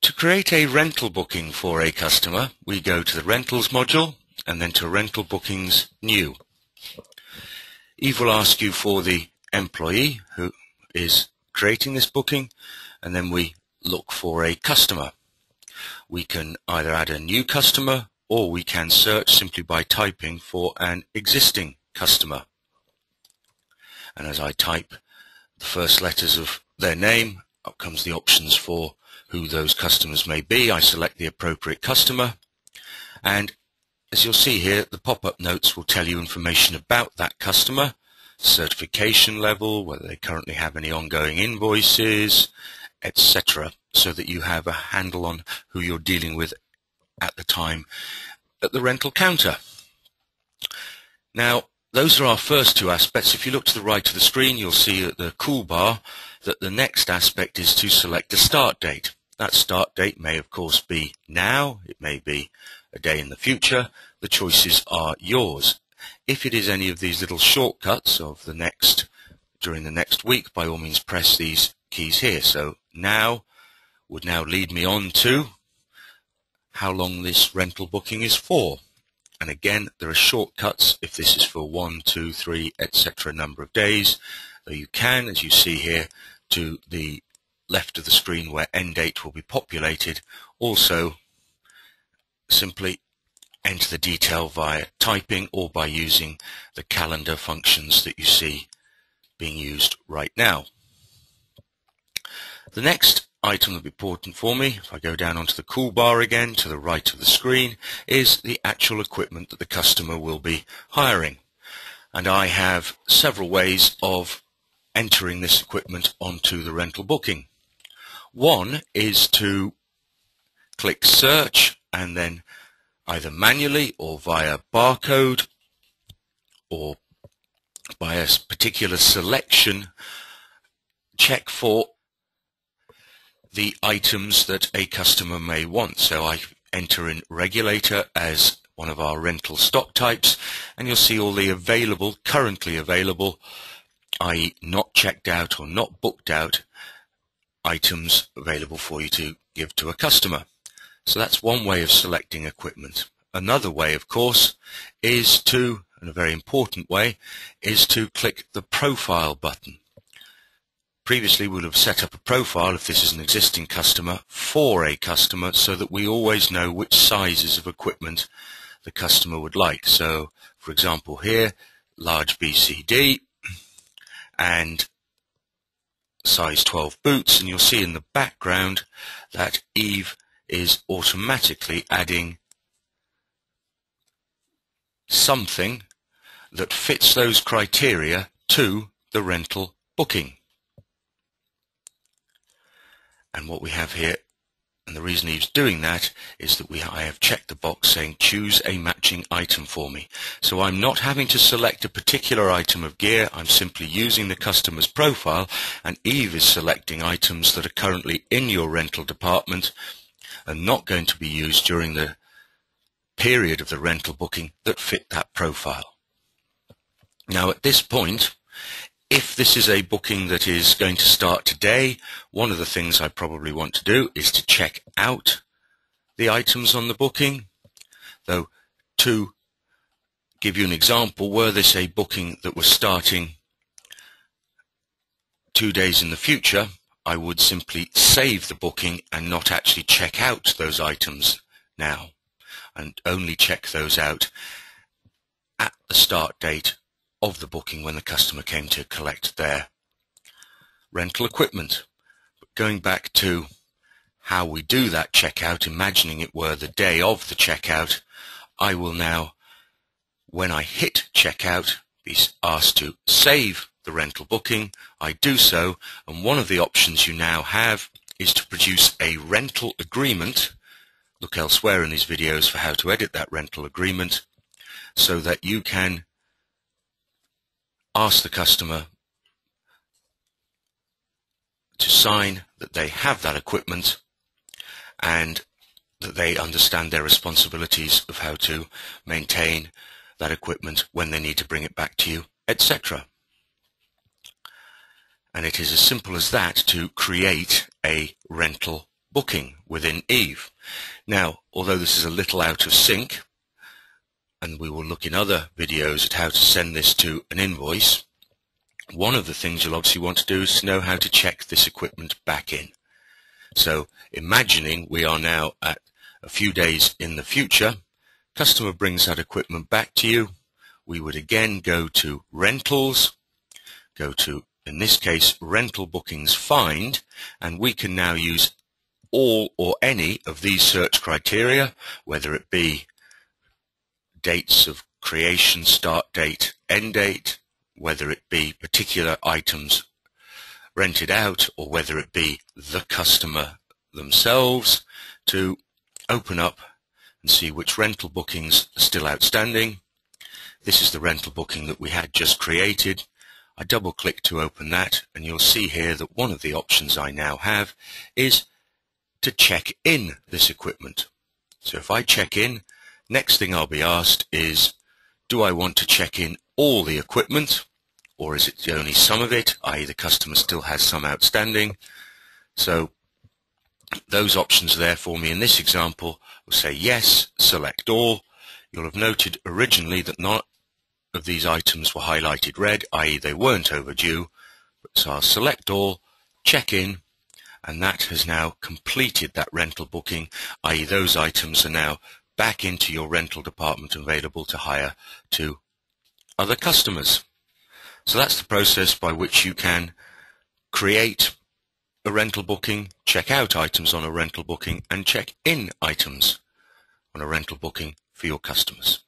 To create a rental booking for a customer, we go to the Rentals module and then to Rental Bookings New. Eve will ask you for the employee who is creating this booking, and then we look for a customer. We can either add a new customer or we can search simply by typing for an existing customer. And as I type the first letters of their name, up comes the options for who those customers may be. I select the appropriate customer, and as you'll see here, the pop-up notes will tell you information about that customer, certification level, whether they currently have any ongoing invoices, etc., so that you have a handle on who you're dealing with at the time at the rental counter. Now, those are our first two aspects. If you look to the right of the screen, you'll see at the cool bar that the next aspect is to select a start date. That start date may of course be now, it may be a day in the future. The choices are yours. If it is any of these little shortcuts of the next, during the next week, by all means press these keys here. So now would now lead me on to how long this rental booking is for. And again, there are shortcuts if this is for 1, 2, 3, etc. number of days. Though you can, as you see here, to the left of the screen where end date will be populated, also simply enter the detail via typing or by using the calendar functions that you see being used right now. The next item that will be important for me, if I go down onto the cool bar again to the right of the screen, is the actual equipment that the customer will be hiring. And I have several ways of entering this equipment onto the rental booking. One is to click search and then either manually or via barcode or by a particular selection check for the items that a customer may want. So I enter in regulator as one of our rental stock types, and you'll see all the available, currently available, i.e. not checked out or not booked out items available for you to give to a customer. So that's one way of selecting equipment. Another way, of course, is to, and a very important way, is to click the profile button. Previously we would have set up a profile, if this is an existing customer, for a customer so that we always know which sizes of equipment the customer would like. So, for example here, large BCD and size 12 boots, and you'll see in the background that Eve is automatically adding something that fits those criteria to the rental booking. And what we have here, and the reason Eve's doing that, is that I have checked the box saying choose a matching item for me. So I'm not having to select a particular item of gear, I'm simply using the customer's profile, and Eve is selecting items that are currently in your rental department and not going to be used during the period of the rental booking that fit that profile. Now at this point, if this is a booking that is going to start today, one of the things I probably want to do is to check out the items on the booking. Though, to give you an example, were this a booking that was starting 2 days in the future, I would simply save the booking and not actually check out those items now, and only check those out at the start date of the booking when the customer came to collect their rental equipment. But going back to how we do that checkout, imagining it were the day of the checkout, I will now, when I hit checkout, be asked to save the rental booking. I do so, and one of the options you now have is to produce a rental agreement. Look elsewhere in these videos for how to edit that rental agreement, so that you can ask the customer to sign that they have that equipment and that they understand their responsibilities of how to maintain that equipment when they need to bring it back to you, etc. And it is as simple as that to create a rental booking within Eve. Now, although this is a little out of sync, and we will look in other videos at how to send this to an invoice, one of the things you'll obviously want to do is to know how to check this equipment back in. So imagining we are now at a few days in the future, customer brings that equipment back to you. We would again go to Rentals, go to, in this case, Rental Bookings Find, and we can now use all or any of these search criteria, whether it be dates of creation, start date, end date, whether it be particular items rented out, or whether it be the customer themselves, to open up and see which rental bookings are still outstanding. This is the rental booking that we had just created. I double click to open that, and you'll see here that one of the options I now have is to check in this equipment. So if I check in, next thing I'll be asked is, do I want to check in all the equipment, or is it only some of it, i.e. the customer still has some outstanding? So those options are there for me. In this example, we'll say yes, select all. You'll have noted originally that none of these items were highlighted red, i.e. they weren't overdue. So I'll select all, check in, and that has now completed that rental booking, i.e. those items are now back into your rental department available to hire to other customers. So that's the process by which you can create a rental booking, check out items on a rental booking, and check in items on a rental booking for your customers.